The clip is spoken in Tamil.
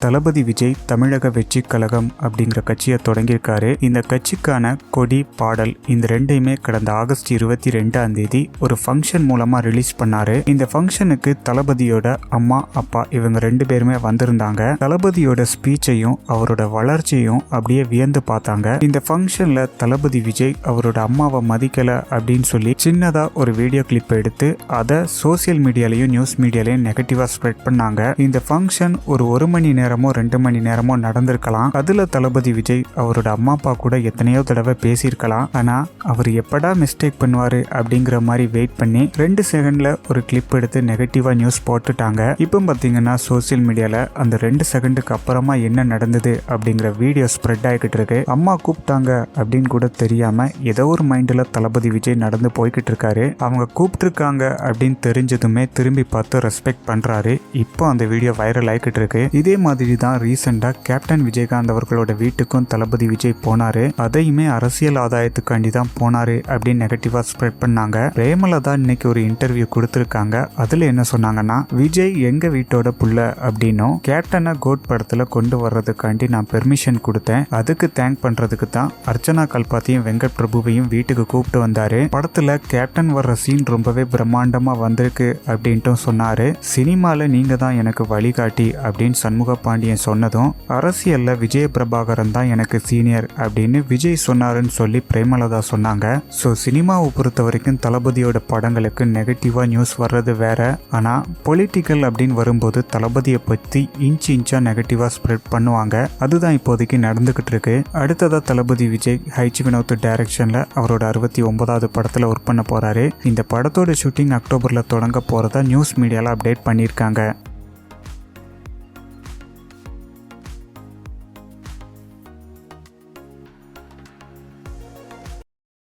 தளபதி விஜய் தமிழக வெற்றி கழகம் அப்படிங்கிற கட்சியை தொடங்கியிருக்காரு. இந்த கட்சிக்கான கொடி பாடல் இந்த ரெண்டையுமே கடந்த ஆகஸ்ட் 22 ஒரு ஃபங்க்ஷன் மூலமா ரிலீஸ் பண்ணாரு. இந்த ஃபங்க்ஷனுக்கு தளபதியோட அம்மா அப்பா இவங்க 2 பேருமே வந்திருந்தாங்க. தளபதியோட ஸ்பீச்சையும் அவரோட வளர்ச்சியும் அப்படியே வியந்து பார்த்தாங்க. இந்த ஃபங்க்ஷன்ல தளபதி விஜய் அவரோட அம்மாவை மதிக்கல அப்படின்னு சொல்லி சின்னதா ஒரு வீடியோ கிளிப் எடுத்து அதை சோசியல் மீடியாலையும் நியூஸ் மீடியாலையும் நெகட்டிவா ஸ்ப்ரெட் பண்ணாங்க. இந்த ஃபங்க்ஷன் ஒரு மணி நேரமோ 2 மணி நேரமோ நடந்திருக்கலாம். அதுல தளபதி விஜய் அவரோட அம்மா அப்பா கூட எத்தனையோ தடவை பேசியிருக்கலாம். ஆனா அவர் எப்படா மிஸ்டேக் பண்ணுவாரு அப்படிங்கிற மாதிரி வெயிட் பண்ணி 2 செகண்ட்ல ஒரு கிளிப் எடுத்து நெகட்டிவா நியூஸ் போட்டுட்டாங்க. இப்போ பாத்தீங்கன்னா சோசியல் மீடியால அந்த 2 செகண்டுக்கு அப்புறமா என்ன நடந்தது அப்படிங்கிற வீடியோ ஸ்ப்ரெட் ஆகிக்கிட்டு இருக்கு. அம்மா கூப்பிட்டாங்க அப்படின்னு கூட தெரியாம ஏதோ ஒரு மைண்ட்ல தளபதி விஜய் நடந்து போய்கிட்டு இருக்காரு. அவங்க கூப்பிட்டுருக்காங்க அப்படின்னு தெரிஞ்சதுமே திரும்பி பார்த்து ரெஸ்பெக்ட் பண்றாரு. இப்போ அந்த வீடியோ வைரல் ஆகிக்கிட்டு இருக்கு. இதே மாதிரி தான் ரீசெண்டா கேப்டன் விஜயகாந்த் அவர்களோட வீட்டுக்கும் தளபதி விஜய் போனாரு. அதையுமே அரசியல் ஆதாயத்துக்காண்டி தான் போனாரு அப்படின்னு நெகட்டிவா ஸ்ப்ரெட் பண்ணாங்க. பிரேமலதா இன்னைக்கு ஒரு இன்டர்வியூ கொடுத்திருக்காங்க. அதுல என்ன சொன்னாங்கன்னா, விஜய் எங்க வீட்டோட புள்ள அப்படின்னும் கேப்டனை கோட் படத்துல கொண்டு வர்றதுக்காண்டி நான் பெர்மிஷன் கொடுத்தேன். அதுக்கு தேங்க் பண்றதுக்கு தான் அர்ச்சனா கல்பாத்தையும் வெங்கட் பிரபுவையும் வீட்டுக்கு கூப்பிட்டு வந்தாரு. படத்துல கேப்டன் வர்ற சீன் ரொம்பவே பிரம்மாண்டமா வந்திருக்கு அப்படின்ட்டு சொன்னாரு. சினிமால நீங்க தான் எனக்கு வழிகாட்டி அப்படின்னு சண்முக பாண்டியன் சொன்னதும் அரசியல்ல விஜய பிரபாகரன் தான் எனக்கு சீனியர் அப்படின்னு விஜய் சொன்னாருன்னு சொல்லி பிரேமலதா சொன்னாங்க. ஸோ சினிமாவை பொறுத்த வரைக்கும் தளபதியோட படங்களுக்கு நெகட்டிவா நியூஸ் வர்றது வேற. ஆனா பொலிட்டிக்கல் அப்படின்னு வரும்போது தளபதியை பத்தி இன்ச்சா நெகட்டிவா ஸ்ப்ரெட் பண்ணுவாங்க. அதுதான் இப்போதைக்கு நடந்துகிட்டு இருக்கு. அடுத்ததா தளபதி விஜய் ஹைச் வினோத் டைரக்ஷன்ல அவரோட 69வது படத்துல ஒர்க் பண்ண போறாரு. இந்த படத்தோட ஷூட்டிங் அக்டோபர்ல தொடங்க போறதா நியூஸ் மீடியால அப்டேட் பண்ணியிருக்காங்க.